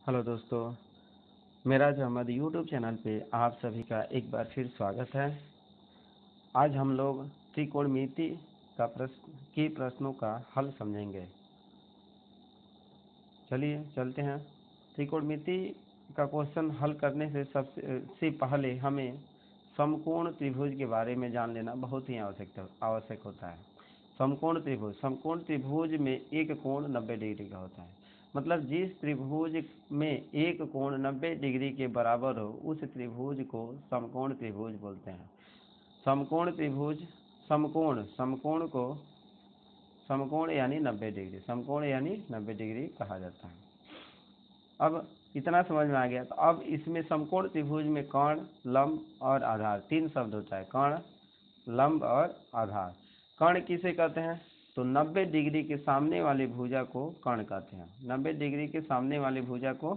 Hello दोस्तों, Meraj Ahmad YouTube channel पे आप सभी का एक बार फिर स्वागत है। आज हम लोग त्रिकोणमिति का प्रश्नों का हल समझेंगे। चलिए चलते हैं। त्रिकोणमिति का क्वेश्चन हल करने से सबसे पहले हमें समकोण त्रिभुज के बारे में जान लेना बहुत ही आवश्यक होता है। समकोण त्रिभुज में एक कोण 90 डिग्री का होता है। मतलब जिस त्रिभुज में एक कोण 90 डिग्री के बराबर हो उस त्रिभुज को समकोण त्रिभुज बोलते हैं। समकोण त्रिभुज समकोण यानी 90 डिग्री, समकोण यानी 90 डिग्री कहा जाता है। अब इतना समझ में आ गया। तो अब इसमें समकोण त्रिभुज में कर्ण, लंब और आधार तीन शब्द होता है। कर्ण, लंब और आधार। कर्ण किसे कहते हैं? तो 90 डिग्री के सामने वाली भुजा को कर्ण कहते हैं। 90 डिग्री के सामने वाली भुजा को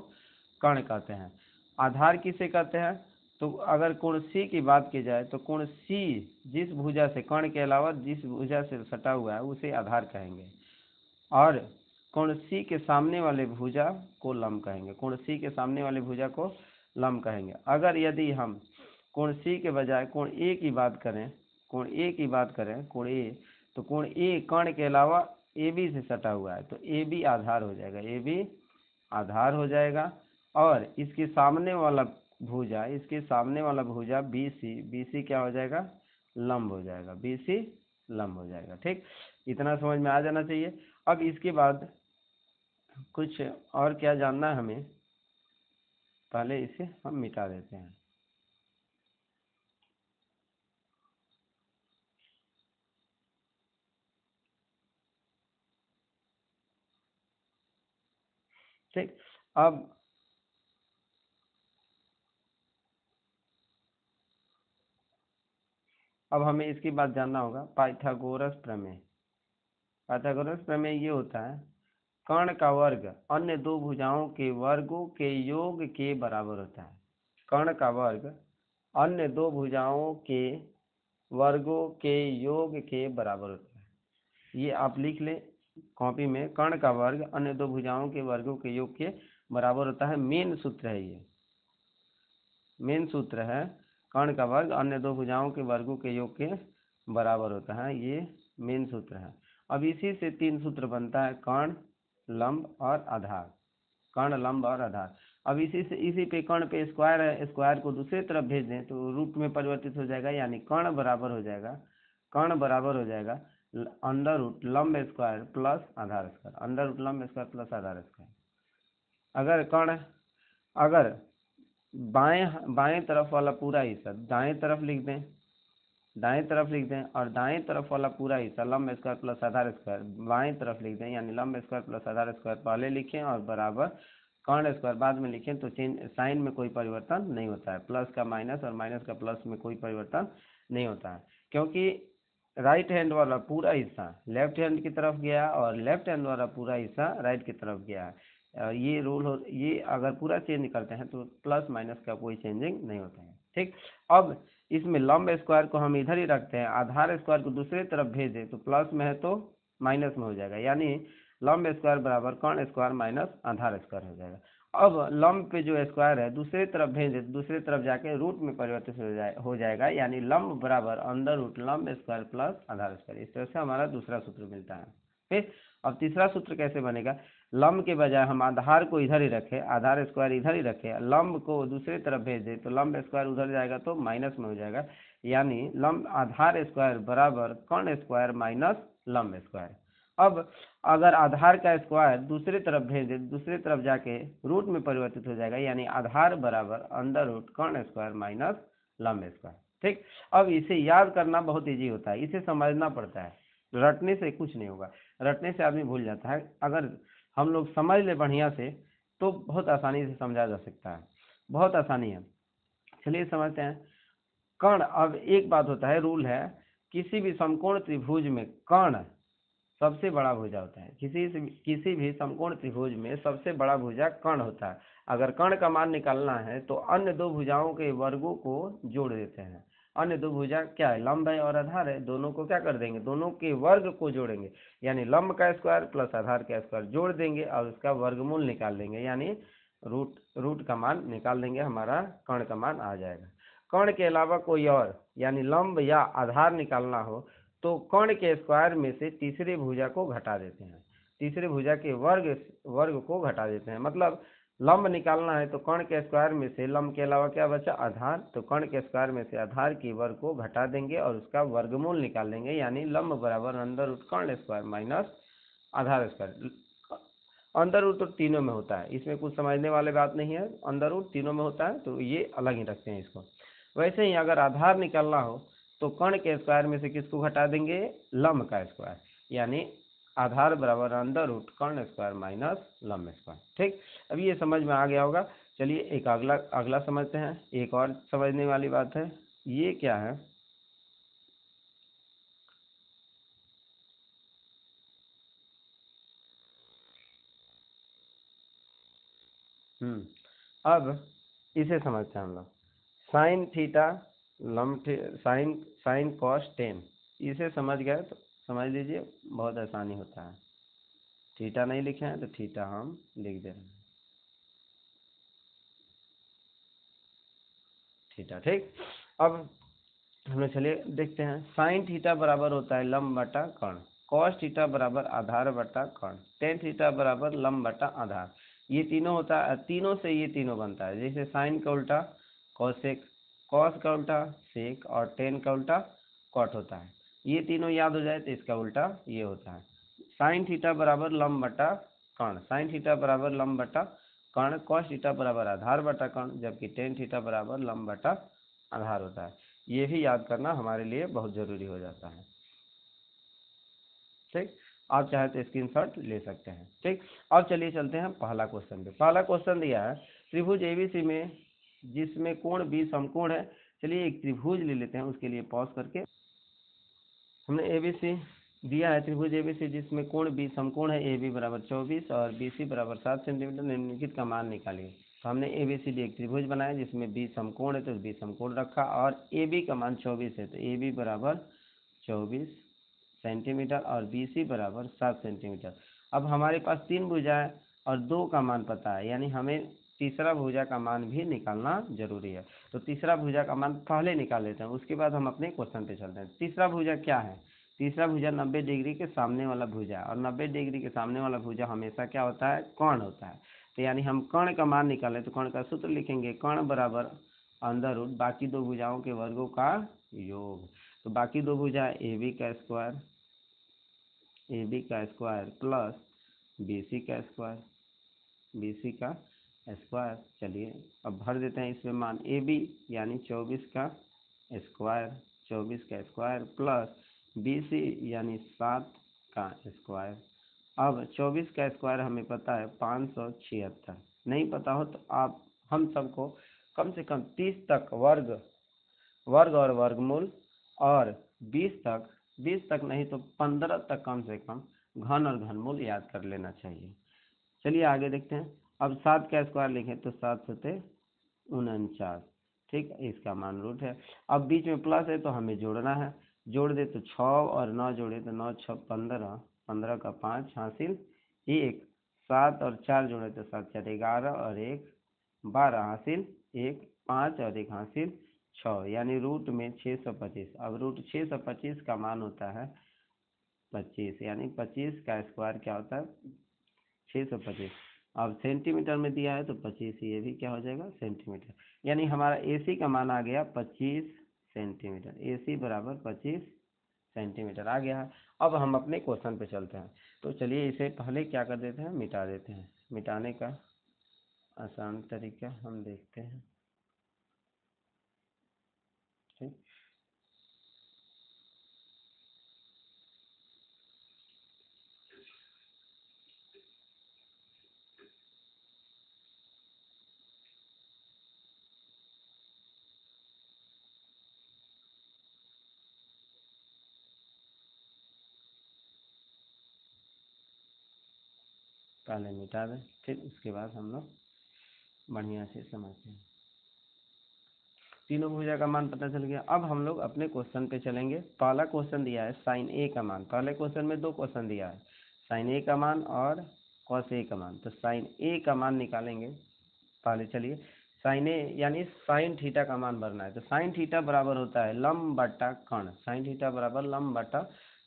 कर्ण कहते हैं। आधार किसे कहते हैं? तो अगर कोण सी की बात की जाए तो कोण सी जिस भुजा से, कर्ण के अलावा जिस भुजा से सटा हुआ है उसे आधार कहेंगे। और कोण सी के सामने वाले भुजा को लंब कहेंगे। कोण सी के सामने वाले भुजा को लंब कहेंगे। अगर यदि हम कोण सी के बजाय कोण ए की बात करें, कोण ए, तो कोण ए कर्ण के अलावा ए बी से सटा हुआ है तो ए बी आधार हो जाएगा, ए बी आधार हो जाएगा। और इसके सामने वाला भुजा बी सी क्या हो जाएगा? लंब हो जाएगा, बी सी लंब हो जाएगा। ठीक, इतना समझ में आ जाना चाहिए। अब इसके बाद कुछ और क्या जानना है हमें, पहले इसे हम मिटा देते हैं। ठीक, अब हमें इसकी बात जानना होगा। पाइथागोरस प्रमेय ये होता है, कर्ण का वर्ग अन्य दो भुजाओं के वर्गों के योग के बराबर होता है। कर्ण का वर्ग अन्य दो भुजाओं के वर्गों के योग के बराबर होता है। ये आप लिख लें कॉपी में। कर्ण का वर्ग अन्य दो भुजाओं के वर्गों के योग के बराबर होता है। मेन सूत्र है ये, मेन सूत्र है। कर्ण का वर्ग अन्य दो भुजाओं के वर्गों के योग के बराबर होता है, ये मेन सूत्र है। अब इसी से तीन सूत्र बनता है, कर्ण, लंब और आधार। कर्ण, लंब और आधार। अब इसी पे कर्ण पे स्क्वायर है, स्क्वायर को दूसरी तरफ भेज दें तो रूट में परिवर्तित हो जाएगा, यानी कर्ण बराबर हो जाएगा अंडर रूट लंब स्क्वायर प्लस आधार स्क्वायर, अंडर रूट लंब स्क्वायर प्लस आधार स्क्वायर। अगर कर्ण, अगर बाएं तरफ वाला पूरा हिस्सा दाएं तरफ लिख दें और दाएं तरफ वाला पूरा हिस्सा लंब स्क्वायर प्लस आधार स्क्वायर बाएं तरफ लिख दें, यानी लंब स्क्वायर प्लस आधार स्क्वायर पहले लिखें और बराबर कर्ण स्क्वायर बाद में लिखें, तो साइन में कोई परिवर्तन नहीं होता है। प्लस का माइनस और माइनस का प्लस में कोई परिवर्तन नहीं होता है, क्योंकि राइट हैंड वाला पूरा हिस्सा लेफ्ट हैंड की तरफ गया और लेफ्ट हैंड वाला पूरा हिस्सा राइट की तरफ गया है। ये ये अगर पूरा चेंज करते हैं तो प्लस माइनस का कोई चेंजिंग नहीं होता है। ठीक, अब इसमें लंब स्क्वायर को हम इधर ही रखते हैं, आधार स्क्वायर को दूसरी तरफ भेज दें तो प्लस में है तो माइनस में हो जाएगा, यानी लंब स्क्वायर बराबर कर्ण स्क्वायर माइनस आधार स्क्वायर हो जाएगा। अब लंब पे जो स्क्वायर है दूसरी तरफ भेज दे, दूसरी तरफ जाके रूट में परिवर्तित हो जाएगा, यानी लंब बराबर अंडर रूट लंब स्क्वायर प्लस आधार स्क्वायर। इस तरह से हमारा दूसरा सूत्र मिलता है। फिर अब तीसरा सूत्र कैसे बनेगा? लंब के बजाय हम आधार को इधर ही रखें, आधार स्क्वायर इधर ही रखें, लंब को दूसरी तरफ भेज दे तो लंब स्क्वायर उधर जाएगा तो माइनस में हो जाएगा, यानी लंब आधार स्क्वायर बराबर कर्ण स्क्वायर माइनस लंब स्क्वायर। अब अगर आधार का स्क्वायर दूसरी तरफ भेज दे, दूसरी तरफ जाके रूट में परिवर्तित हो जाएगा, यानी आधार बराबर अंडर रूट कर्ण स्क्वायर माइनस लंब स्क्वायर। ठीक, अब इसे याद करना बहुत इजी होता है, इसे समझना पड़ता है, रटने से कुछ नहीं होगा। रटने से आदमी भूल जाता है, अगर हम लोग समझ ले बढ़िया से तो बहुत आसानी से समझा जा सकता है, बहुत आसानी है। चलिए समझते हैं। कर्ण, अब एक बात होता है, रूल है, किसी भी समकोण त्रिभुज में कर्ण सबसे बड़ा भुजा होता है। किसी भी समकोण त्रिभुज में सबसे बड़ा भुजा कर्ण होता है। अगर कर्ण का मान निकालना है तो अन्य दो भुजाओं के वर्गों को जोड़ देते हैं। अन्य दो भुजा क्या है? लंब है और आधार है, दोनों को क्या कर देंगे? दोनों के वर्ग को जोड़ेंगे, यानी लंब का स्क्वायर प्लस आधार का स्क्वायर जोड़ देंगे और उसका वर्गमूल निकाल लेंगे, यानी रूट रूट का मान निकाल देंगे, हमारा कर्ण का मान आ जाएगा। कर्ण के अलावा कोई और यानी लंब या आधार निकालना हो तो कर्ण के स्क्वायर में से तीसरी भुजा को घटा देते हैं, तीसरी भुजा के वर्ग वर्ग को घटा देते हैं। मतलब लंब निकालना है तो कर्ण के स्क्वायर में से लंब के अलावा क्या बचा, आधार, तो कर्ण के स्क्वायर में से आधार की वर्ग को घटा देंगे और उसका वर्गमूल निकाल देंगे, यानी लंब बराबर अंडर रूट कर्ण स्क्वायर माइनस आधार स्क्वायर। अंडर रूट तो तीनों में होता है, इसमें कुछ समझने वाले बात नहीं है, अंडर रूट तीनों में होता है तो ये अलग ही रखते हैं इसको। वैसे ही अगर आधार निकालना हो तो कर्ण के स्क्वायर में से किसको घटा देंगे, लंब का स्क्वायर, यानी आधार बराबर अंडर रूट कर्ण स्क्वायर माइनस लंब स्क्वायर। ठीक, अब ये समझ में आ गया होगा। चलिए एक अगला अगला समझते हैं। एक और समझने वाली बात है, ये क्या है, अब इसे समझते हैं हम लोग। साइन थीटा लंब साइन साइन कॉस टेन, इसे समझ गए तो समझ लीजिए बहुत आसानी होता है। थीटा नहीं लिखे हैं तो थीटा हम लिख दे रहे हैं, थीटा। ठीक, अब हम लोग चलिए देखते हैं। साइन थीटा बराबर होता है लंब बटा कर्ण, कॉस थीटा बराबर आधार बटा कर्ण, टेन थीटा बराबर लंब बटा आधार। ये तीनों होता है, तीनों से ये तीनों बनता है। जैसे साइन का उल्टा कॉसेक, कॉस का उल्टा सेक और टेन का उल्टा कॉट होता है। ये तीनों याद हो जाए तो इसका उल्टा ये होता है। साइन थीटा बराबर लंब बटा कर्ण, साइन थीटा बराबर लंब बटा कर्ण, कॉस थीटा बराबर आधार बटा कर्ण, जबकि टेन थीटा बराबर लंब बटा आधार होता है। ये भी याद करना हमारे लिए बहुत जरूरी हो जाता है। ठीक, आप चाहे तो स्क्रीनशॉट ले सकते हैं। ठीक, अब चलिए चलते हैं पहला क्वेश्चन पे। पहला क्वेश्चन दिया है त्रिभुज एबीसी में जिसमें कोण बी समकोण है। चलिए एक त्रिभुज ले लेते हैं, उसके लिए पॉज करके। हमने एबीसी दिया है, त्रिभुज एबीसी जिसमें कोण बी समकोण है, ए बी बराबर 24 और बी सी बराबर 7 सेंटीमीटर, निम्नलिखित का मान निकालिए। तो हमने एबीसीडी एक त्रिभुज बनाया जिसमें बी समकोण है तो बी समकोण रखा, और ए बी का मान 24 है तो ए बी बराबर 24 सेंटीमीटर और बी सी बराबर 7 सेंटीमीटर। अब हमारे पास तीन भुजा है और दो का मान पता है, यानी हमें तीसरा भुजा का मान भी निकालना जरूरी है। तो तीसरा भुजा का मान पहले निकाल लेते हैं, उसके बाद हम अपने क्वेश्चन पे चलते हैं। तीसरा भुजा क्या है, तीसरा भुजा 90 डिग्री के सामने वाला भुजा, और 90 डिग्री के सामने वाला भुजा हमेशा क्या होता है, कर्ण होता है। तो यानी हम कर्ण का मान निकालें तो कर्ण का सूत्र लिखेंगे, कर्ण बराबर अंडर रूट बाकी दो भुजाओं के वर्गों का योग। तो बाकी दो भुजा ए बी का स्क्वायर, ए बी का स्क्वायर प्लस बी सी का स्क्वायर, बी सी का स्क्वायर। चलिए अब भर देते हैं इसमें मान, ए बी यानी 24 का स्क्वायर, 24 का स्क्वायर प्लस बी सी यानी 7 का स्क्वायर। अब 24 का स्क्वायर हमें पता है 576, नहीं पता हो तो आप हम सबको कम से कम 30 तक वर्ग वर्ग और वर्गमूल, और 20 तक नहीं तो 15 तक कम से कम घन और घनमूल याद कर लेना चाहिए। चलिए आगे देखते हैं। अब 7 का स्क्वायर लिखें तो 7 सते 49। ठीक, इसका मान रूट है। अब बीच में प्लस है तो हमें जोड़ना है, जोड़ दे तो 6 और 9 जोड़े तो 9 6 15, 15 का 5 हासिल 1, 7 और 4 जोड़े तो 7 4 11 और 1 12 हासिल 1, 5 और 1 हासिल 6, यानी रूट में 625। अब रूट 625 का मान होता है 25, यानी 25 का स्क्वायर क्या होता है 625। अब सेंटीमीटर में दिया है तो 25, ये भी क्या हो जाएगा सेंटीमीटर, यानी हमारा AC का मान आ गया 25 सेंटीमीटर, AC बराबर 25 सेंटीमीटर आ गया है। अब हम अपने क्वेश्चन पे चलते हैं। तो चलिए इसे पहले क्या कर देते हैं, मिटा देते हैं। मिटाने का आसान तरीका हम देखते हैं। ठीक, पहले मिटा दें, फिर उसके बाद हम लोग बढ़िया से समझते हैं। तीनों भुजा का मान पता चल गया। अब हम लोग अपने क्वेश्चन पे चलेंगे। पहला क्वेश्चन दिया है साइन ए का मान, पहले क्वेश्चन में दो क्वेश्चन दिया है, साइन ए का मान और कॉस ए का मान। तो साइन ए का मान निकालेंगे, पहले चलिए साइन ए यानी साइन थीटा का मान भरना है। तो साइन थीटा बराबर होता है लंब बटा कर्ण, साइन थीटा बराबर लंब बटा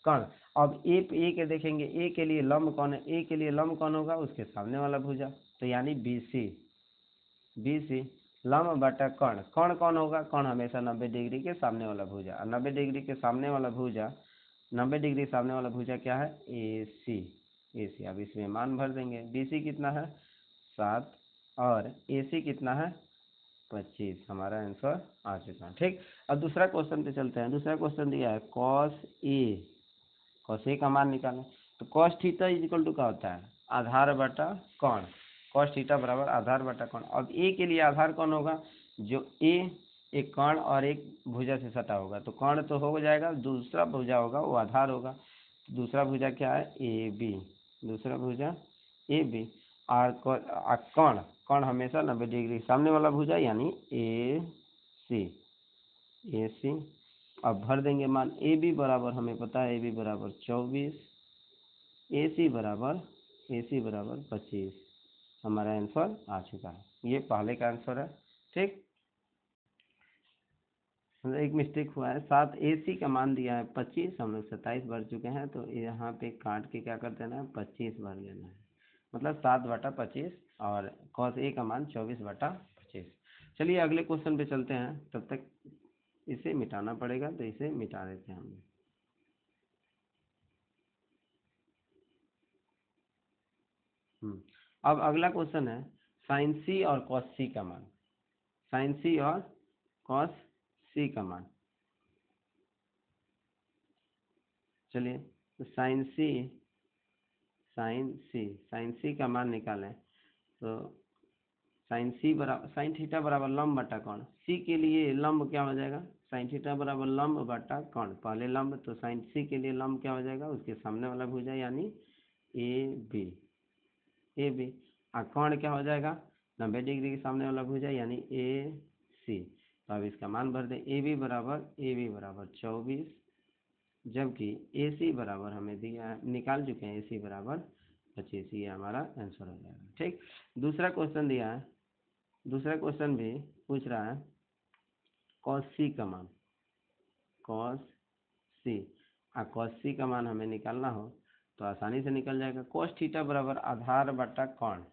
कर्ण। अब ए के देखेंगे, ए के लिए लंब कौन है, ए के लिए लंब कौन होगा, उसके सामने वाला भुजा, तो यानी बी सी लंब बटा कर्ण, कर्ण कौन होगा, कर्ण हमेशा 90 डिग्री के सामने वाला भुजा, और 90 डिग्री के सामने वाला भुजा, 90 डिग्री सामने वाला भुजा क्या है, ए सी। अब इसमें मान भर देंगे, बी सी कितना है 7 और ए सी कितना है 25। हमारा आंसर आ चुका है। ठीक, अब दूसरा क्वेश्चन पे चलते हैं। दूसरा क्वेश्चन दिया है कॉस ए का मान निकालें। तो cos theta is equal to क्या होता है, आधार बटा कर्ण, कॉस थीटा बराबर आधार बटा कर्ण। अब ए के लिए आधार कौन होगा, जो एक कर्ण और एक भुजा से सटा होगा, तो कर्ण तो हो जाएगा, दूसरा भुजा होगा वो आधार होगा। दूसरा भुजा क्या है, ए बी, दूसरा भुजा ए बी, और कर्ण, कर्ण हमेशा 90 डिग्री सामने वाला भुजा यानी ए सी। अब भर देंगे मान, ए बी बराबर हमें पता है, ए बी बराबर 24, ए सी बराबर 25। हमारा आंसर आ चुका है, ये पहले का आंसर है। ठीक, एक मिस्टेक हुआ है, 7 ए सी का मान दिया है 25, हम लोग 27 भर चुके हैं, तो यहाँ पे काट के क्या कर देना है 25 भर लेना है, मतलब 7/25, और कॉस ए का मान 24/25। चलिए अगले क्वेश्चन पे चलते हैं, तब तक इसे मिटाना पड़ेगा, तो इसे मिटा देते हैं हम। अब अगला क्वेश्चन है साइन सी और कॉस सी का मान, साइन सी और कॉस सी का मान। चलिए तो साइन सी का मान निकालें। तो साइन थीटा बराबर लंब बटा कर्ण, सी के लिए लंब क्या हो जाएगा, साइन थीटा बराबर लंब बटा कर्ण, पहले लंब, तो साइन सी के लिए लंब क्या हो जाएगा, उसके सामने वाला भुजा यानी ए बी, और कर्ण क्या हो जाएगा 90 डिग्री के सामने वाला भुजा यानी ए सी। तो अब इसका मान भर दें, ए बी बराबर 24, जबकि ए सी बराबर हमें दिया निकाल चुके हैं, ए सी बराबर 25, ये हमारा आंसर हो जाएगा। ठीक, दूसरा क्वेश्चन दिया है, दूसरा क्वेश्चन भी पूछ रहा है कॉस सी का मान, कॉस सी, कॉस सी का मान हमें निकालना हो तो आसानी से निकल जाएगा। कॉस थीटा बराबर आधार बटा कर्ण,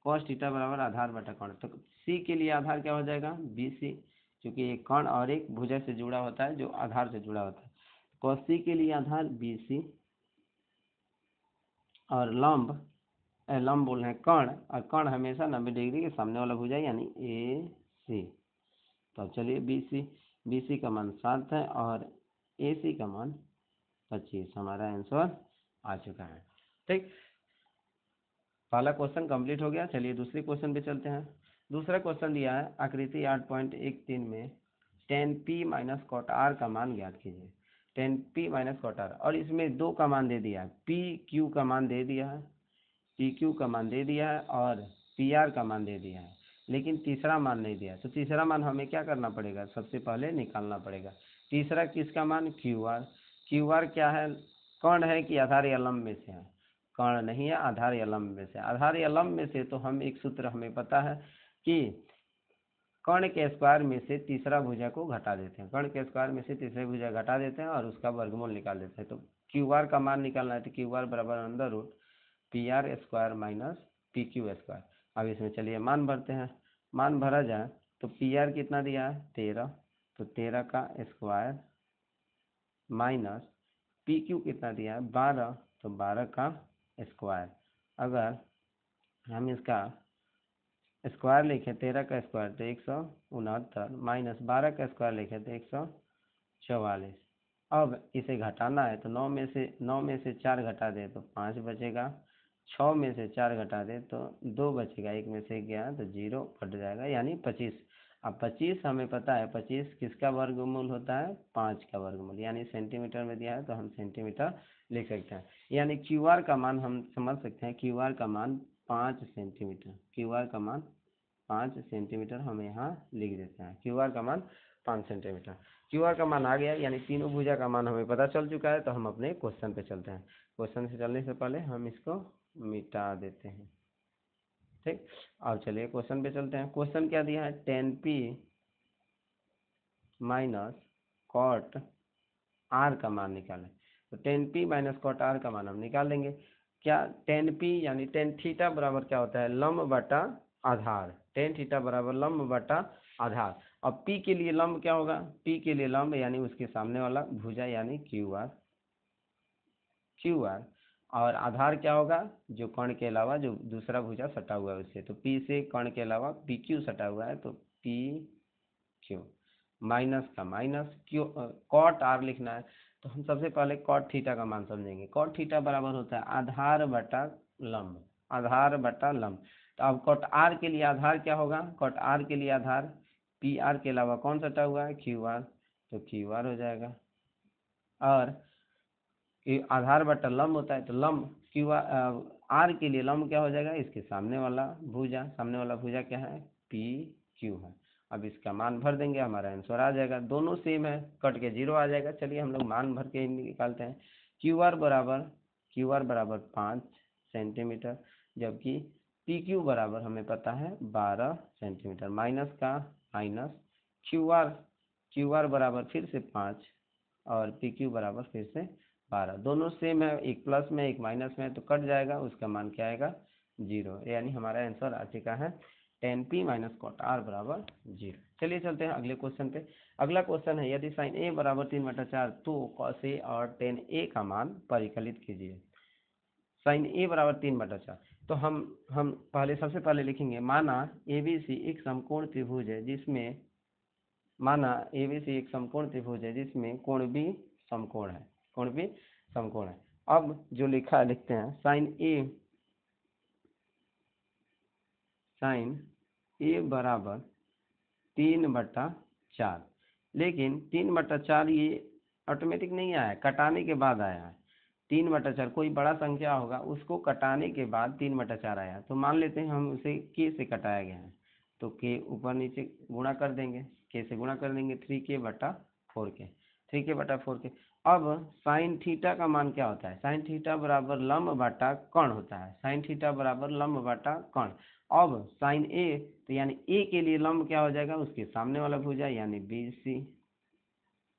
कॉस थीटा बराबर आधार बटा कर्ण, तो सी के लिए आधार क्या हो जाएगा बी सी, क्योंकि एक कर्ण और एक भुजा से जुड़ा होता है, जो आधार से जुड़ा होता है। कॉस सी के लिए आधार बी सी, और लंब बोल रहे हैं कर्ण, और कर्ण हमेशा 90 डिग्री के सामने वाला भुजा यानी ए सी। तो अब चलिए बी सी का मान 7 है और ए सी का मान 25, हमारा आंसर आ चुका है। ठीक, पहला क्वेश्चन कंप्लीट हो गया। चलिए दूसरे क्वेश्चन पे चलते हैं। दूसरा क्वेश्चन दिया है आकृति 8.13 में tan p minus cot R का मान ज्ञात कीजिए, tan p minus cot R, और इसमें दो का मान दे दिया है, पी क्यू का मान दे दिया है, पी क्यू का मान दे दिया है, और पी आर का मान दे दिया है, लेकिन तीसरा मान नहीं दिया। तो तीसरा मान हमें क्या करना पड़ेगा, सबसे पहले निकालना पड़ेगा। तीसरा किसका मान, क्यू आर क्या है, कर्ण है कि आधार या लंब में से है, कर्ण नहीं है, आधार या लंब में से, आधार या लंब में से। तो हम एक सूत्र हमें पता है कि कर्ण के स्क्वायर में से तीसरा भुजा को घटा देते हैं, कर्ण के स्क्वायर में से तीसरे भुजा घटा देते हैं और उसका वर्गमूल निकाल देते हैं। तो क्यू आर का मान निकालना है, तो क्यू आर बराबर under root P R square minus P Q square. अब इसमें चलिए मान भरते हैं, मान भरा जाए तो पी आर कितना दिया है 13, तो 13 का स्क्वायर माइनस पी क्यू कितना दिया है 12, तो 12 का स्क्वायर। अगर हम इसका स्क्वायर लिखें 13 का स्क्वायर तो 169, माइनस 12 का स्क्वायर लिखें तो 144। अब इसे घटाना है तो 9 में से 4 घटा दे तो 5 बचेगा, 6 में से 4 घटा दे तो 2 बचेगा, 1 में से गया तो 0 कट जाएगा यानी 25। अब 25 हमें पता है 25 किसका वर्गमूल होता है 5 का वर्गमूल, यानी सेंटीमीटर में दिया है तो हम सेंटीमीटर लिख सकते हैं। यानी क्यू आर का मान हम समझ सकते हैं, क्यू आर का मान 5 सेंटीमीटर, क्यू आर का मान 5 सेंटीमीटर हम यहाँ लिख देते हैं, क्यू आर का मान 5 सेंटीमीटर। क्यू आर का मान आ गया, यानी तीनों भुजा का मान हमें पता चल चुका है। तो हम अपने क्वेश्चन पे चलते हैं। क्वेश्चन से चलने से पहले हम इसको मिटा देते हैं। ठीक। अब चलिए क्वेश्चन पे चलते हैं। क्वेश्चन क्या दिया है, tan P minus cot R का मान निकालें। तो tan P minus cot R का मान हम निकाल लेंगे। क्या टेन पी यानी टेन थीटा बराबर क्या होता है, लंब बटा आधार। टेन थीटा बराबर लंब बटा आधार। अब पी के लिए लंब क्या होगा, पी के लिए लंब यानी उसके सामने वाला भुजा यानी क्यू आर, क्यू आर। और आधार क्या होगा, जो कर्ण के अलावा जो दूसरा भुजा सटा हुआ है उससे। तो पी से कर्ण के अलावा पी क्यू सटा हुआ है, तो पी क्यू माइनस का माइनस क्यू कॉट आर लिखना है। तो हम सबसे पहले कॉट थीटा का मान समझेंगे। कॉट थीटा बराबर होता है आधार बटा लंब, आधार बटा लंब। तो अब कॉट आर के लिए आधार क्या होगा, कॉट आर के लिए आधार पी आर के अलावा कौन सटा हुआ है, क्यू आर। तो क्यू आर हो जाएगा। और ये आधार बटा लंब होता है, तो लंब क्यू आर के लिए लंब क्या हो जाएगा, इसके सामने वाला भुजा। सामने वाला भुजा क्या है, पी क्यू है। अब इसका मान भर देंगे, हमारा आंसर आ जाएगा। दोनों सेम है, कट के जीरो आ जाएगा। चलिए हम लोग मान भर के निकालते हैं। क्यू आर बराबर 5 सेंटीमीटर, जबकि पी क्यू बराबर हमें पता है 12 सेंटीमीटर। माइनस का माइनस क्यू आर बराबर फिर से 5 और पी क्यू बराबर फिर से 12। दोनों सेम है, एक प्लस में एक माइनस में, तो कट जाएगा, उसका मान क्या आएगा, जीरो। यानी हमारा आंसर आ चुका है tan P minus cot R बराबर जीरो। चलिए चलते हैं अगले क्वेश्चन पे। अगला क्वेश्चन है, यदि साइन ए बराबर 3/4 तो कॉस ए और टेन ए का मान परिकलित कीजिए। साइन ए बराबर 3/4। तो हम पहले सबसे पहले लिखेंगे, माना ए बी सी एक समकोण त्रिभुज है जिसमें माना एबीसी एक समकोण त्रिभुज है जिसमें कोण भी समकोण है, कोण भी समकोण है। अब जो लिखा है लिखते हैं, साइन ए बराबर 3/4। लेकिन 3/4 ये ऑटोमेटिक नहीं आया है, कटाने के बाद आया है। 3/4 कोई बड़ा संख्या होगा, उसको कटाने के बाद 3/4 आया। तो मान लेते हैं हम उसे के से कटाया गया है, तो के ऊपर नीचे गुणा कर देंगे, के से गुणा कर देंगे 3k/4 के, 3k/4 के। अब साइन थीटा का मान क्या होता है, साइन थीटा बराबर लंब बटा कर्ण होता है। साइन थीटा बराबर लंब बटा कर्ण। अब साइन ए, तो यानी ए के लिए लंब क्या हो जाएगा, उसके सामने वाला भुजा यानी बी सी।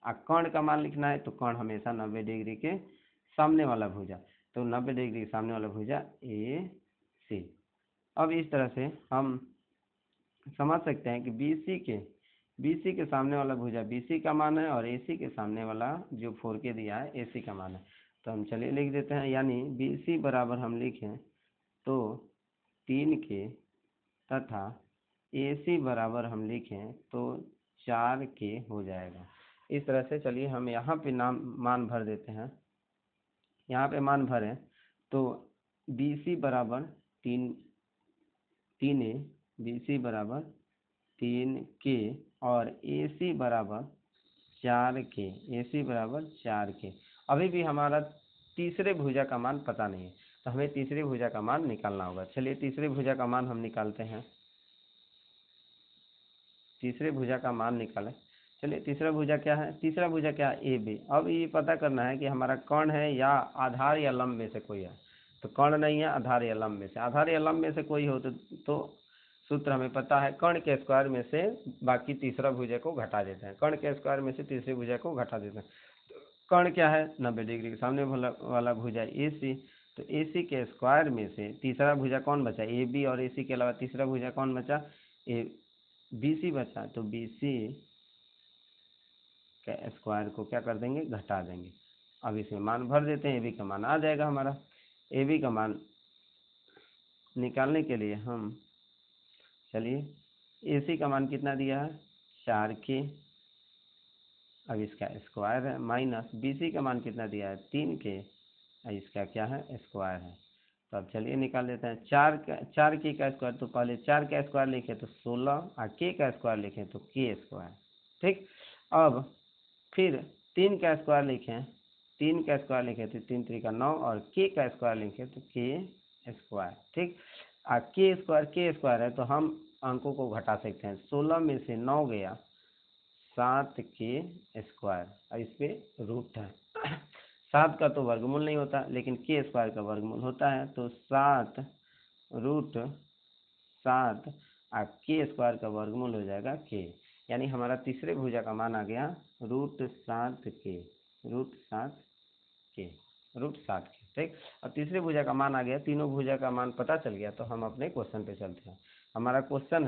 कर्ण का मान लिखना है, तो कर्ण हमेशा 90 डिग्री के सामने वाला भुजा, तो 90 डिग्री के सामने वाला भुजा ए सी। अब इस तरह से हम समझ सकते हैं कि BC के सामने वाला भुजा BC का मान है और AC के सामने वाला जो 4K दिया है AC का मान है। तो हम चलिए लिख देते हैं, यानी BC बराबर हम लिखें तो 3K तथा AC बराबर हम लिखें तो 4K हो जाएगा। इस तरह से चलिए हम यहाँ पे मान भर देते हैं। यहाँ पे मान भरें तो BC बराबर 3A, BC बराबर 3K और AC बराबर 4K, AC बराबर 4K। अभी भी हमारा तीसरे भुजा का मान पता नहीं है, तो हमें तीसरे भुजा का मान निकालना होगा। चलिए तीसरे भुजा का मान हम निकालते हैं। तीसरे भुजा का मान निकालें। चलिए तीसरा भुजा क्या है, तीसरा भुजा क्या है, AB। अब ये पता करना है कि हमारा कर्ण है या आधार या लंब में से कोई है। तो कर्ण नहीं है, आधार या लंब में से, आधार या लंब में से कोई हो तो सूत्र हमें पता है, कर्ण के स्क्वायर में से बाकी तीसरा भुजा को घटा देते हैं। कर्ण के स्क्वायर में से तीसरे भुजा को घटा देते हैं। तो कर्ण क्या है, 90 डिग्री के सामने वाला भुजा AC। तो AC के स्क्वायर में से तीसरा भुजा कौन बचा, AB और AC के अलावा तीसरा भुजा कौन बचा, BC बचा। तो BC के स्क्वायर को क्या कर देंगे, घटा देंगे। अब इसमें मान भर देते हैं, AB का मान आ जाएगा हमारा। AB का मान निकालने के लिए हम चलिए AC का मान कितना दिया है, 4K। अब इसका स्क्वायर है, माइनस BC का मान कितना दिया है, 3K। इसका क्या है, स्क्वायर है। तो अब चलिए निकाल लेते हैं। 4K का स्क्वायर, तो पहले 4 का स्क्वायर लिखे तो 16 और K का स्क्वायर लिखें तो K स्क्वायर। ठीक। अब फिर 3 का स्क्वायर लिखें, 3 का स्क्वायर लिखें तो 3 3 का 9 और K का स्क्वायर लिखें तो K स्क्वायर। ठीक। K स्क्वायर है, तो हम अंकों को घटा सकते हैं। 16 में से 9 गया, 7K स्क्वायर, और इस पे रूट है। 7 का तो वर्गमूल नहीं होता, लेकिन K स्क्वायर का वर्गमूल होता है। तो 7 रूट 7 और के स्क्वायर का वर्गमूल हो जाएगा के, यानी हमारा तीसरे भुजा का मान आ गया √7 के, √7 के, √7 के। ठीक, और तीसरे भुजा का मान आ गया, तीनों भुजा का मान पता चल गया, तो हम अपने क्वेश्चन पे चलते हैं। हमारा क्वेश्चन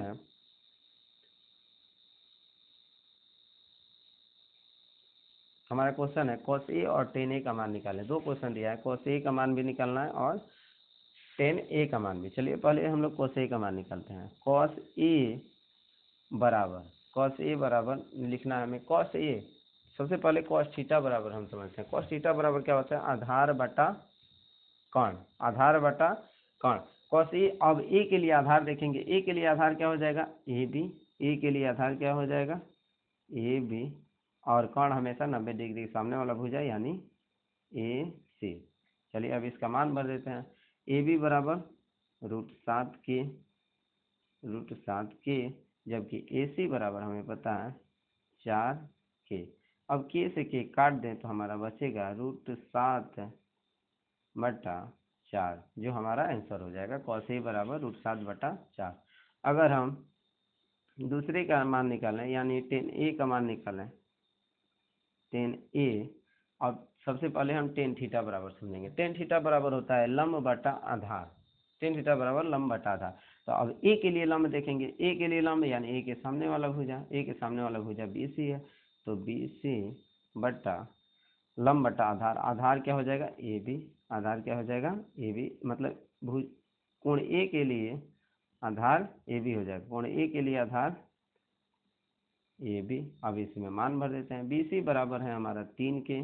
है cos A और tan A का मान निकालें। दो क्वेश्चन दिया है, cos A का मान भी निकालना है और tan A का मान भी। चलिए पहले हम लोग cos A का मान निकालते हैं। cos A बराबर लिखना है हमें, cos A सबसे पहले cos थीटा बराबर हम समझते हैं। cos थीटा बराबर क्या होता है, आधार बटा कर्ण, आधार बटा कर्ण। cos A, अब A के लिए आधार देखेंगे, A के लिए आधार क्या हो जाएगा, AB, A के लिए आधार क्या हो जाएगा, AB, और कर्ण हमेशा 90 डिग्री के सामने वाला भुजा यानी AC। चलिए अब इसका मान भर देते हैं। AB बराबर √7 के, √7 के, जबकि AC बराबर हमें पता है 4 के। अब के से के काट दें तो हमारा बचेगा √7 बटा 4, जो हमारा आंसर हो जाएगा। cos A बराबर √7 बटा 4। अगर हम दूसरे का मान निकालें यानी tan A का मान निकालें, tan A, अब सबसे पहले हम tan थीटा बराबर समझेंगे। tan थीटा बराबर होता है लंब बटा आधार, tan थीटा बराबर लंब बटा आधार। तो अब A के लिए लंब देखेंगे, A के लिए लंब यानी A के सामने वाला भुजा, A के सामने वाला भुजा BC है, तो BC बटा लंब बटा आधार, आधार क्या हो जाएगा AB, आधार क्या हो जाएगा AB, मतलब भुज कोण A के लिए आधार AB हो जाएगा, कोण A के लिए आधार AB। अब इसमें मान भर देते हैं। BC बराबर है हमारा 3 के,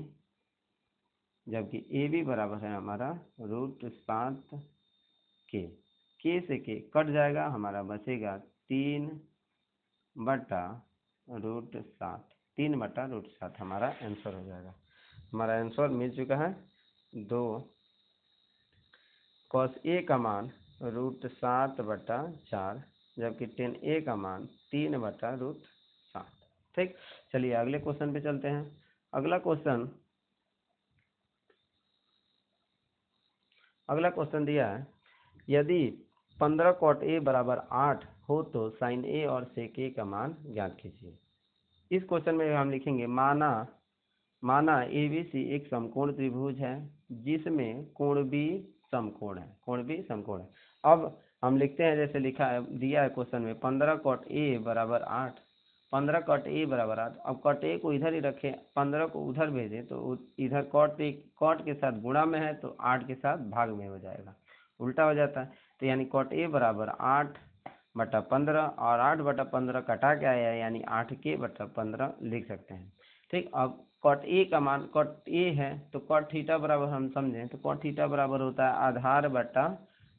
जबकि AB बराबर है हमारा √7 के से के कट जाएगा, हमारा बचेगा 3 बटा √7, 3 बटा √7 हमारा आंसर हो जाएगा। हमारा आंसर मिल चुका है 2। cos A का मान √7 बटा 4, जबकि tan A का मान 3 बटा √7। ठीक, चलिए अगले क्वेश्चन पे चलते हैं। अगला क्वेश्चन दिया है, यदि 15 cot A बराबर 8 हो तो sin A और sec A का मान ज्ञात कीजिए। इस क्वेश्चन में हम लिखेंगे, माना ABC एक समकोण त्रिभुज है जिसमें कोण B समकोण है, कोण B समकोण है। अब हम लिखते हैं जैसे लिखा है, दिया है क्वेश्चन में 15 cot A बराबर 8, 15 cot A बराबर 8। अब cot A को इधर ही रखें, 15 को उधर भेजें तो इधर cot के साथ गुणा में है तो 8 के साथ भाग में हो जाएगा, उल्टा हो जाता है। तो यानी cot A बराबर 8 बटा 15, और 8 बटा 15 कटा के आया है यानी 8 के बटा 15 लिख सकते हैं। ठीक, अब cot A का मान, cot A है तो cot थीटा बराबर हम समझें तो cot थीटा बराबर होता है आधार बटा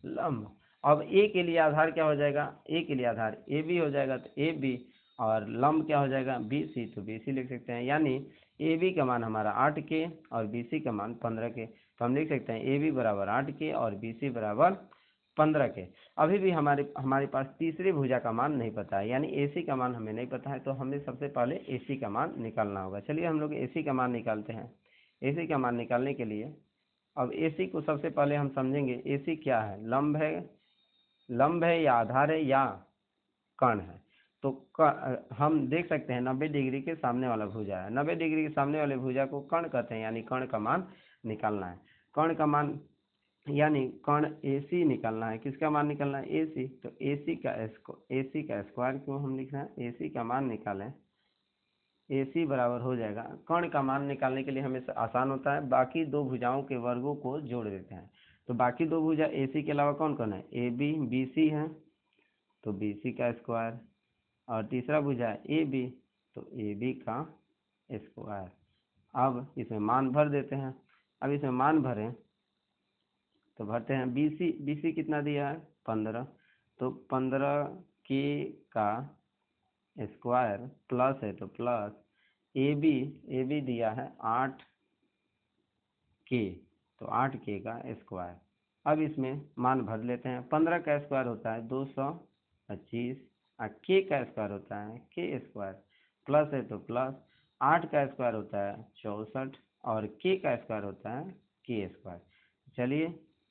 लंब। अब A के लिए आधार क्या हो जाएगा, A के लिए आधार AB हो जाएगा, तो AB, और लंब क्या हो जाएगा BC, तो BC लिख सकते हैं। यानी AB का मान हमारा 8 के और BC का मान 15 के, तो हम लिख सकते हैं AB बराबर 8 के और BC बराबर 15 के। अभी भी हमारे पास तीसरी भुजा का मान नहीं पता है, यानी AC का मान हमें नहीं पता है, तो हमें सबसे पहले AC का मान निकालना होगा। चलिए हम लोग AC का मान निकालते हैं। AC का मान निकालने के लिए अब AC को सबसे पहले हम समझेंगे, AC क्या है, लंब है या आधार है या कर्ण है। तो हम देख सकते हैं 90 डिग्री के सामने वाला भुजा है, 90 डिग्री के सामने वाले भुजा को कर्ण कहते हैं, यानी कर्ण का मान निकालना है। कर्ण का मान यानी कर्ण AC निकालना है। किसका मान निकालना है, AC, तो AC का स्क्वायर क्यों हम लिख रहे हैं, AC का मान निकालें, AC बराबर हो जाएगा, कर्ण का मान निकालने के लिए हमें आसान होता है, बाकी दो भुजाओं के वर्गों को जोड़ देते हैं। तो बाकी दो भुजा AC के अलावा कौन कौन है, AB BC है, तो BC का स्क्वायर, और तीसरा भुजा है AB, तो AB का स्क्वायर। अब इसमें मान भर देते हैं। अब इसमें मान भरें तो भरते हैं, BC कितना दिया है 15, तो 15 के का स्क्वायर प्लस है तो प्लस AB दिया है 8 के, तो 8 के का स्क्वायर। अब इसमें मान भर लेते हैं। 15 का स्क्वायर होता है 225, और के का स्क्वायर होता है के स्क्वायर, प्लस है तो प्लस, 8 का स्क्वायर होता है 64, और के का स्क्वायर होता है के स्क्वायर। चलिए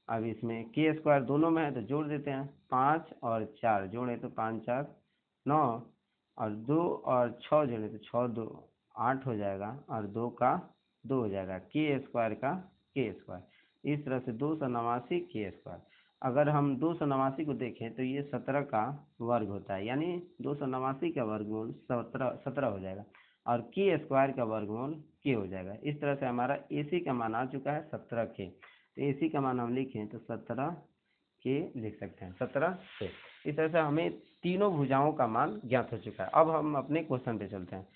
अब इसमें के स्क्वायर दोनों में है तो जोड़ देते हैं, 5 और 4 जोड़े तो 5 4 9, और 2 और 6 जोड़े तो 6 2 8 हो जाएगा, और 2 का 2 हो जाएगा, के स्क्वायर का के स्क्वायर। इस तरह से 289 के स्क्वायर। अगर हम 289 को देखें तो ये 17 का वर्ग होता है, यानी 289 का वर्गमूल 17 हो जाएगा, और के स्क्वायर का वर्गमूल के हो जाएगा। इस तरह से हमारा एसी का मान आ चुका है 17 के। तो एसी का मान हम लिखें तो 17 के लिख सकते हैं, 17 के। इस तरह से हमें तीनों भुजाओं का मान ज्ञात हो चुका है। अब हम अपने क्वेश्चन पे चलते हैं।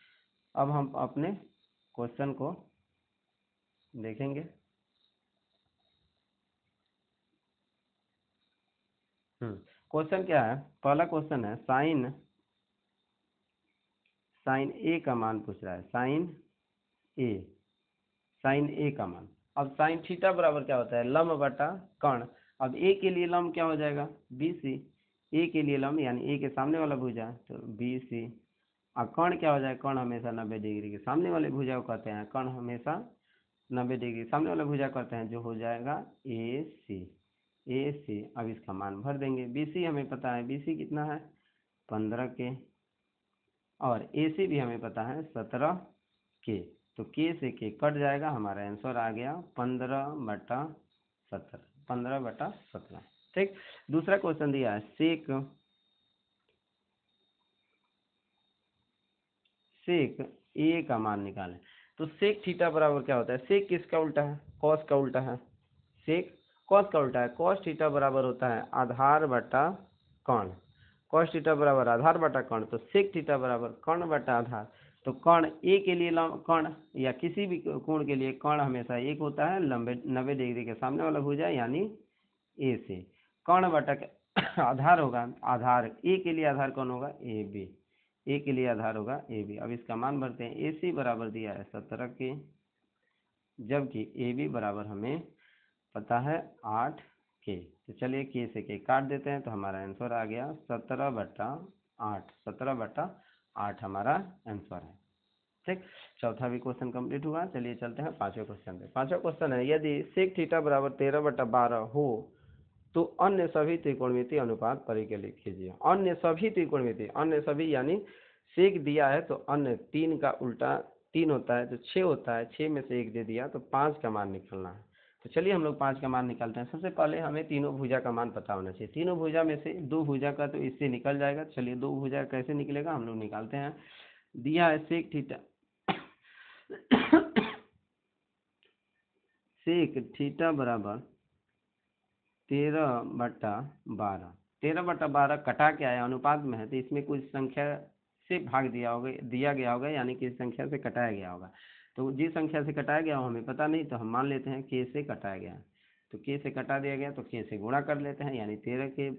अब हम अपने क्वेश्चन को देखेंगे। क्वेश्चन क्या है? पहला क्वेश्चन है साइन साइन ए का मान पूछ रहा है, ए साइन ए का मान। अब साइन थीटा बराबर क्या होता है? लंब बटा कर्ण। अब ए के लिए लंब क्या हो जाएगा? B C. ए के लिए लंब यानी ए के सामने वाला भुजा तो बी सी। और कर्ण क्या हो जाएगा? कर्ण हमेशा 90 डिग्री के सामने वाले भुजा को कहते हैं, कर्ण हमेशा 90 डिग्री सामने वाला भुजा कहते हैं, जो हो जाएगा ए सी। ए सी। अब इसका मान भर देंगे। बी सी हमें पता है, बी सी कितना है? 15 के। और ए सी भी हमें पता है 17 के। तो के से के कट जाएगा, हमारा आंसर आ गया 15/17। 15/17। ठीक। दूसरा क्वेश्चन दिया है सेक सेक ए का मान निकालें। तो सेक थीटा बराबर क्या होता है? सेक किसका उल्टा है? कॉस का उल्टा है। सेक कॉस का उल्टा है। कॉस थीटा बराबर होता है आधार बटा कर्ण। कॉस थीटा बराबर आधार बटा कर्ण, तो सेक थीटा बराबर कर्ण बटा आधार। तो कर्ण ए के लिए कर्ण या किसी भी कोण के लिए कर्ण हमेशा एक होता है, लंबे 90 डिग्री के सामने वाला भुजा यानी ए से। कर्ण बटा आधार होगा, आधार ए के लिए आधार कौन होगा? A B. ए के लिए आधार होगा ए बी। अब इसका मान भरते हैं। ए सी बराबर दिया है 17 के, जबकि ए बी बराबर हमें पता है 8 के। तो चलिए के से के काट देते हैं, तो हमारा आंसर आ गया 17/8। 17/8 हमारा आंसर है। ठीक। चौथा भी क्वेश्चन कंप्लीट हुआ। चलिए चलते हैं पांचवें क्वेश्चन पे। पांचवा क्वेश्चन है यदि सेक थीटा बराबर 13/12 हो तो अन्य सभी त्रिकोणमितीय अनुपात परिकलित कीजिए। अन्य सभी त्रिकोणमितीय, अन्य सभी यानी सेक दिया है तो अन्य 3 का उल्टा 3 होता है तो 6 होता है, 6 में से 1 दे दिया तो 5 का मान निकालना है। तो चलिए हम लोग 5 का मान निकालते हैं। सबसे पहले हमें तीनों भुजा का मान पता होना चाहिए। तीनों भुजा में से दो भुजा का तो इससे निकल जाएगा। चलिए दो भुजा कैसे निकलेगा हम लोग निकालते हैं। दिया है सेक थीटा सेक थीटा बराबर 13/12। 13/12 कटा के आया, अनुपात में है तो इसमें कुछ संख्या से भाग दिया गया होगा, यानी कि संख्या से कटाया गया होगा। तो जिस संख्या से कटाया गया हो हमें पता नहीं, तो हम मान लेते हैं के से कटाया गया। तो के से कटा दिया गया तो के से गुणा कर लेते हैं, यानी 13 के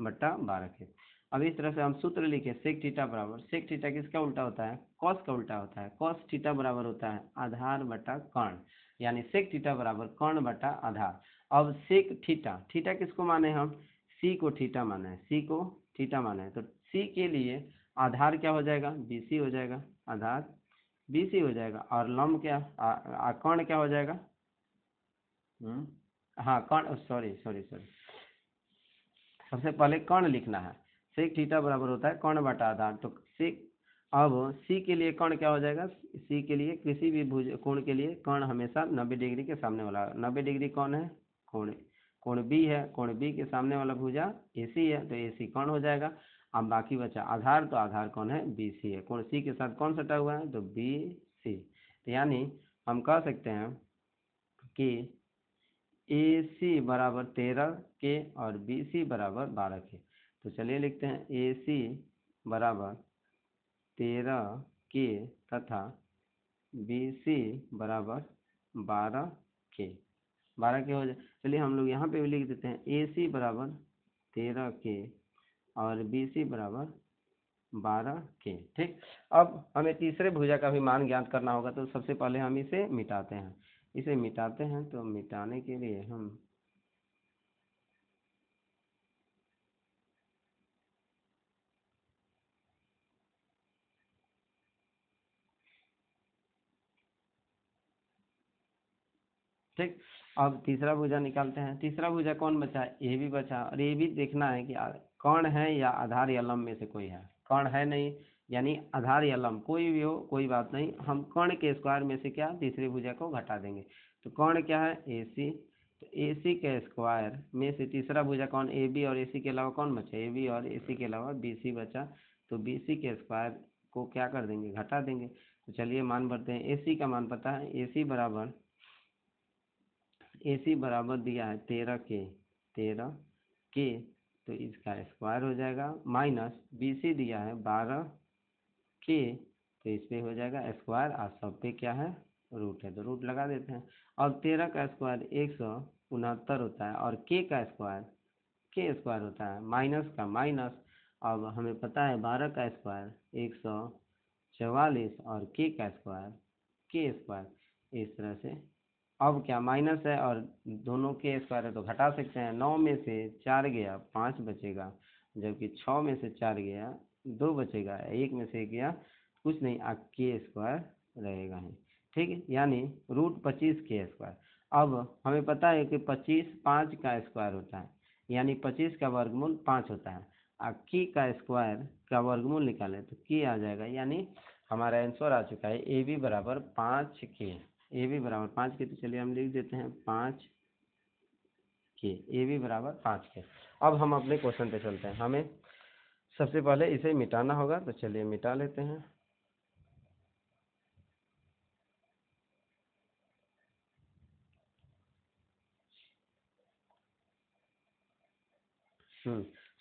बट्टा 12 के। अब इस तरह से हम सूत्र लिखे सेक थीटा बराबर, सेक थीटा किसका उल्टा होता है? कॉस का उल्टा होता है। कॉस थीटा बराबर होता है आधार बटा कर्ण, यानी सेक थीटा बराबर कर्ण बटा आधार। अब सेक थीटा, थीटा किसको माने हम? सी को थीटा माना है, सी को थीटा माना है। तो सी के लिए आधार क्या हो जाएगा? बीसी हो जाएगा, आधार बीसी हो जाएगा। और लंब क्या, कर्ण क्या हो जाएगा? हाँ कर्ण, सॉरी सॉरी सॉरी, सबसे पहले कर्ण लिखना है। सेक थीटा बराबर होता है कर्ण बटा आधार। तो सेक, अब सी के लिए कर्ण क्या हो जाएगा? सी के लिए किसी भी भुज कोण के लिए कर्ण हमेशा 90 डिग्री के सामने वाला। 90 डिग्री कौन है? कोण कोण बी है। कोण बी के सामने वाला भुजा ए सी है, तो ए सी कर्ण हो जाएगा। अब बाकी बचा आधार, तो आधार कौन है? बी सी है। कोण सी के साथ कौन सटा हुआ है? तो बी सी। तो यानी हम कह सकते हैं कि ए सी बराबर 13 के और बी सी बराबर 12 के। तो चलिए लिखते हैं ए सी बराबर 13 के तथा बी सी बराबर 12 के। 12 के हो जाए। चलिए हम लोग यहाँ पे भी लिख देते हैं ए सी बराबर 13 के और बी सी बराबर 12 के। ठीक। अब हमें तीसरे भुजा का भी मान ज्ञात करना होगा, तो सबसे पहले हम इसे मिटाते हैं। इसे मिटाते हैं, तो मिटाने के लिए हम ठीक। अब तीसरा भुजा निकालते हैं। तीसरा भुजा कौन बचा है, ए बी बचा, और ये भी देखना है कि कर्ण है या आधार या लंब में से कोई है। कर्ण है नहीं, यानी आधार या लंब कोई भी हो कोई बात नहीं, हम कर्ण के स्क्वायर में से क्या तीसरी भुजा को घटा देंगे। तो कर्ण क्या है, ए सी, तो ए सी के स्क्वायर में से तीसरा भुजा कौन, ए बी, और ए सी के अलावा कौन बचा, ए बी, और ए सी के अलावा बी सी बचा। तो बी सी के स्क्वायर को क्या कर देंगे, घटा देंगे। तो चलिए मान भरते हैं। ए सी का मान पता है, ए सी बराबर दिया है 13 के, तो इसका स्क्वायर हो जाएगा, माइनस बी सी दिया है 12 के, तो इस पे हो जाएगा स्क्वायर, और सब पे क्या है, रूट है, तो रूट लगा देते हैं। अब 13 का स्क्वायर 169 होता है, और के स्क्वायर होता है माइनस का माइनस। अब हमें पता है 12 का स्क्वायर 144, और के स्क्वायर इस तरह से। अब क्या माइनस है और दोनों के स्क्वायर है तो घटा सकते हैं। 9 में से 4 गया 5 बचेगा, जबकि 6 में से 4 गया 2 बचेगा, 1 में से गया कुछ नहीं, के स्क्वायर रहेगा ही। ठीक है, यानी रूट 25 के स्क्वायर। अब हमें पता है कि 25 5 का स्क्वायर होता है, यानी 25 का वर्गमूल 5 होता है। की का स्क्वायर का वर्गमूल निकालें तो की आ जाएगा, यानी हमारा आंसर आ चुका है ए बी बराबर 5 के। ए बी बराबर 5 के, तो चलिए हम लिख देते हैं 5 के, ए बी बराबर 5 के। अब हम अपने क्वेश्चन पे चलते हैं। हमें सबसे पहले इसे मिटाना होगा, तो चलिए मिटा लेते हैं।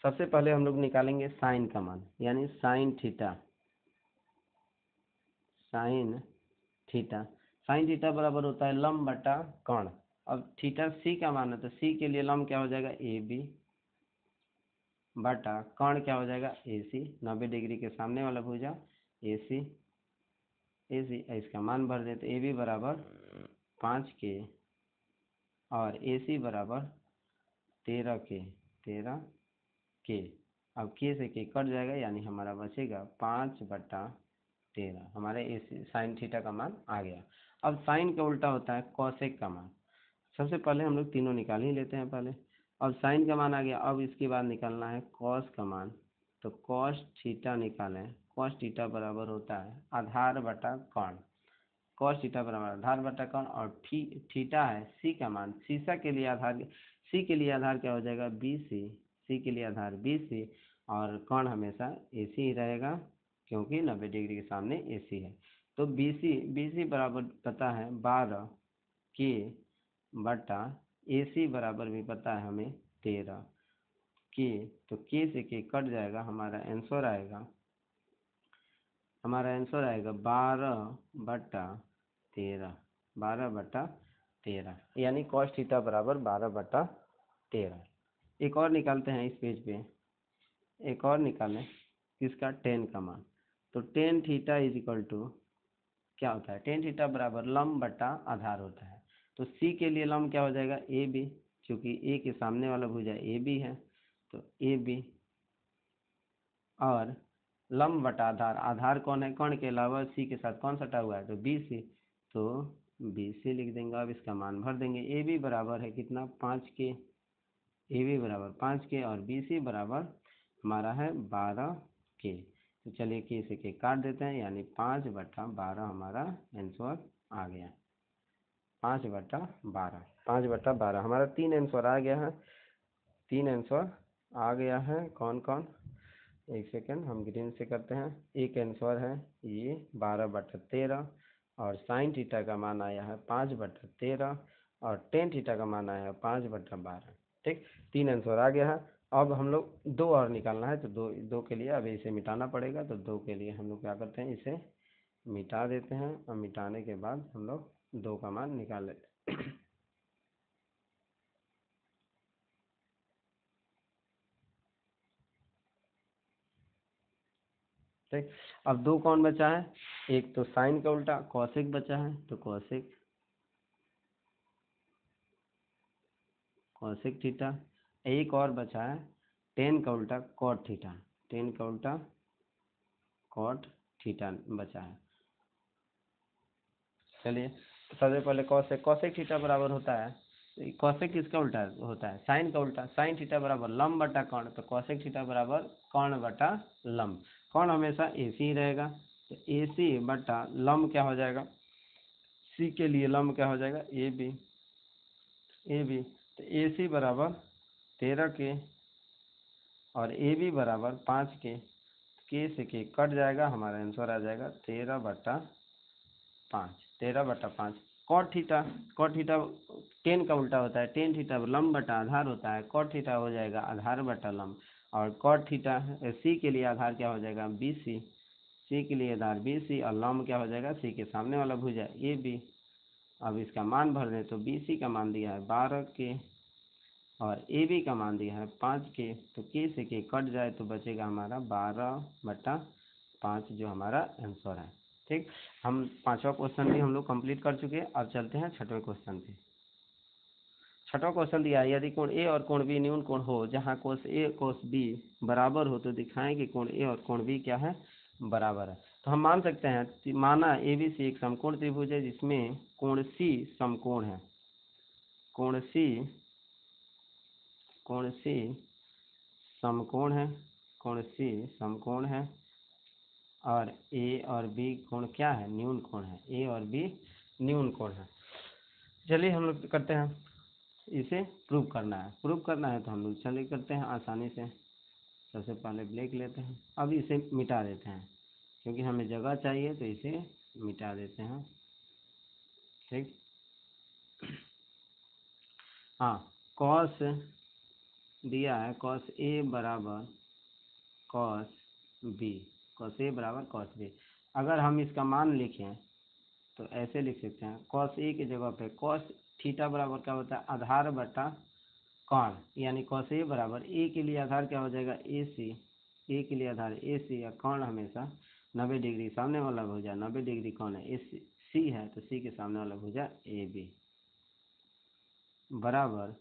सबसे पहले हम लोग निकालेंगे साइन का मान, यानी साइन थीटा बराबर होता है लंब बटा कर्ण। अब थीटा सी का मान है, तो सी के लिए लंब क्या हो जाएगा, ए बी, बटा कर्ण क्या हो जाएगा, ए सी, 90 डिग्री के सामने वाला भुजा ए सी, इसका मान भर देते, ए बी बराबर 5 के, और ए सी बराबर 13 के। अब के से के कट जाएगा, यानी हमारा बचेगा 5/13। हमारे इस साइन थीटा का मान आ गया। अब साइन का उल्टा होता है कॉसेक का मान। सबसे पहले हम लोग तीनों निकाल ही लेते हैं पहले। अब साइन का मान आ गया, अब इसके बाद निकालना है कॉस का मान। तो कॉस थीटा निकालें, कॉस थीटा बराबर होता है आधार बटा कर्ण। कॉस थीटा बराबर आधार बटा कर्ण, और थीटा है सी का मान। सी के लिए आधार क्या हो जाएगा, बी सी, सी के लिए आधार बी सी, और कर्ण हमेशा ए सी ही रहेगा, क्योंकि 90 डिग्री के सामने ए सी है। तो बी सी बराबर पता है 12 के, बटा ए सी बराबर भी पता है हमें 13 के। तो के से के कट जाएगा, हमारा आंसर आएगा 12/13, 12/13, यानी कॉस थीटा बराबर 12/13। एक और निकालते हैं इस पेज पे, एक और निकालें किसका, टेन का मान। तो tan theta is equal to क्या होता है, टेन थीटा बराबर लंब बटा आधार होता है। तो सी के लिए लंब क्या हो जाएगा, ए बी, क्योंकि ए के सामने वाला भुजा ए बी है, तो ए बी, और लंब बटा आधार, आधार कौन है, कर्ण के अलावा सी के साथ कौन सटा हुआ है, तो बी सी, तो बी सी लिख देंगे। अब इसका मान भर देंगे, ए बी बराबर है कितना, 5 के, ए बी बराबर 5 के, और बी सी बराबर हमारा है 12 के। तो चलिए के से के काट देते हैं, यानी 5/12 हमारा आंसर आ गया। 5/12 हमारा 3 आंसर आ गया है। 3 आंसर आ गया है, कौन कौन, एक सेकेंड हम ग्रीन से करते हैं। एक आंसर है ये 12/13, और साइन थीटा का मान आया है 5/13, और टेन थीटा का मान आया है 5/12। ठीक, 3 आंसर आ गया है। अब हम लोग 2 और निकालना है, तो दो के लिए अभी इसे मिटाना पड़ेगा। तो 2 के लिए हम लोग क्या करते हैं, इसे मिटा देते हैं, और मिटाने के बाद हम लोग 2 का मान निकाल लेते हैं। ठीक, अब 2 कौन बचा है, एक तो साइन का उल्टा कॉसेक बचा है, तो कॉसेक थीटा। एक और बचा है टेन का उल्टा कॉट थीटा, टेन का उल्टा कॉट थीटा बचा है। चलिए सबसे पहले कॉसेक थीटा बराबर होता है कॉसेक किसका उल्टा होता है? साइन का उल्टा। साइन थीटा बराबर लंब बटा कर्ण, तो कॉसेक थीटा बराबर कर्ण बटा लंब। कर्ण हमेशा AC ही रहेगा, तो AC बटा लंब क्या हो जाएगा? C के लिए लंब क्या हो जाएगा? AB। तो AC बराबर 13 के और AB बराबर 5 के से के कट जाएगा, हमारा आंसर आ जाएगा 13/5। 13/5। कॉट थीटा 10 का उल्टा होता है। टेन थीटा लंब बटा आधार होता है, कॉट थीटा हो जाएगा आधार बटा लंब। और कॉट थीटा C के लिए आधार क्या हो जाएगा? BC। C के लिए आधार BC और लंब क्या हो जाएगा? C के सामने वाला भुजा AB। अब इसका मान भर दें तो BC का मान दिया है 12 के और AB का मान दिया है 5 के, तो के से के कट जाए तो बचेगा हमारा 12/5 जो हमारा आंसर है। ठीक, हम 5वां क्वेश्चन भी हम लोग कंप्लीट कर चुके हैं। अब चलते हैं 6वें क्वेश्चन पे। 6वां क्वेश्चन दिया है, यदि कोण A और कोण B न्यून कोण हो, जहाँ कोस A कोस B बराबर हो, तो दिखाएं कि कोण A और कोण B क्या है? बराबर है। तो हम मान सकते हैं, माना ABC एक समकोण त्रिभुज है जिसमें कोण C समकोण है। कोण C समकोण है। कोण C समकोण है और A और B कोण क्या है? न्यून कोण है। A और B न्यून कोण है। चलिए हम लोग करते हैं, इसे प्रूव करना है तो हम लोग चलिए करते हैं आसानी से। सबसे पहले ब्लैक लेते हैं, अब इसे मिटा देते हैं क्योंकि हमें जगह चाहिए, तो इसे मिटा देते हैं। ठीक, हाँ, कॉस दिया है कॉस A बराबर कॉस B। कॉस A बराबर कॉस B। अगर हम इसका मान लिखें तो ऐसे लिख सकते हैं, कॉस A की जगह पे कॉस थीटा बराबर क्या होता है? आधार बटा कर्ण, यानी कॉस A बराबर A के लिए आधार क्या हो जाएगा? AC। A के लिए आधार AC या कर्ण हमेशा 90 डिग्री, सामने वाला भुजा 90 डिग्री कौन है? C है, तो C के सामने वाला भुजा AB बराबर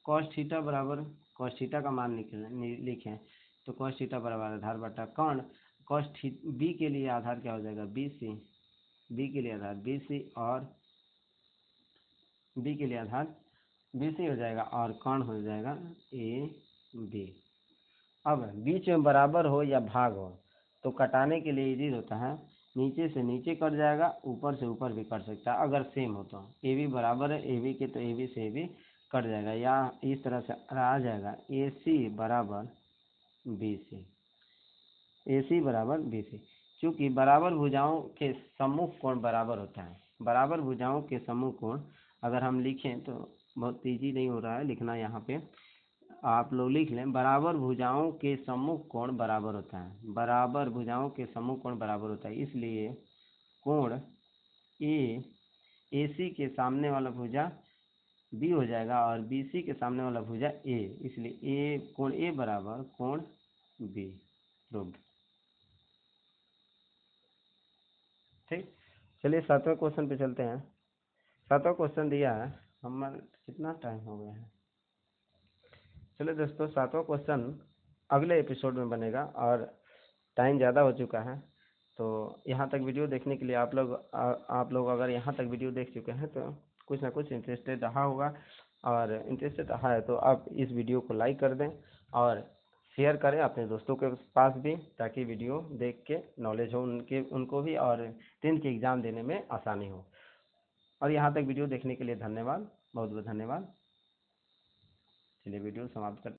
कॉस थीटा बराबर कॉस थीटा का मान लिखें तो कॉस थीटा बराबर आधार बटा कर्ण। कॉस B के लिए आधार क्या हो जाएगा? BC। B के लिए आधार BC और B के लिए आधार BC हो जाएगा और कर्ण हो जाएगा AB। अब बीच में बराबर हो या भाग हो तो कटाने के लिए इजी होता है, नीचे से नीचे कट जाएगा, ऊपर से ऊपर भी कट सकता है। अगर सेम हो तो AB बराबर है AB के, तो AB से AB कट जाएगा, या इस तरह से आ जाएगा AC बराबर BC। AC बराबर BC। चूँकि बराबर भुजाओं के सम्मुख कोण बराबर होता है, बराबर भुजाओं के सम्मुख कोण अगर हम लिखें तो बहुत ईजी नहीं हो रहा है लिखना, यहाँ पे आप लोग लिख लें, बराबर भुजाओं के सम्मुख कोण बराबर होता है। बराबर भुजाओं के सम्मुख कोण बराबर होता है, इसलिए कोण AC के सामने वाला भुजा B हो जाएगा और BC के सामने वाला भुजा A, इसलिए कोण A बराबर कोण B प्रूव्ड। ठीक, चलिए 7वें क्वेश्चन पे चलते हैं। 7वां क्वेश्चन दिया है, हमारा कितना टाइम हो गया है? चलिए दोस्तों, 7वां क्वेश्चन अगले एपिसोड में बनेगा और टाइम ज़्यादा हो चुका है, तो यहाँ तक वीडियो देखने के लिए आप लोग अगर यहाँ तक वीडियो देख चुके हैं तो कुछ ना कुछ इंटरेस्टेड रहा होगा, और इंटरेस्टेड रहा है तो आप इस वीडियो को लाइक कर दें और शेयर करें अपने दोस्तों के पास भी, ताकि वीडियो देख के नॉलेज हो उनको भी और 10th के एग्ज़ाम देने में आसानी हो। और यहाँ तक वीडियो देखने के लिए धन्यवाद, बहुत बहुत धन्यवाद। चलिए वीडियो समाप्त करते हैं।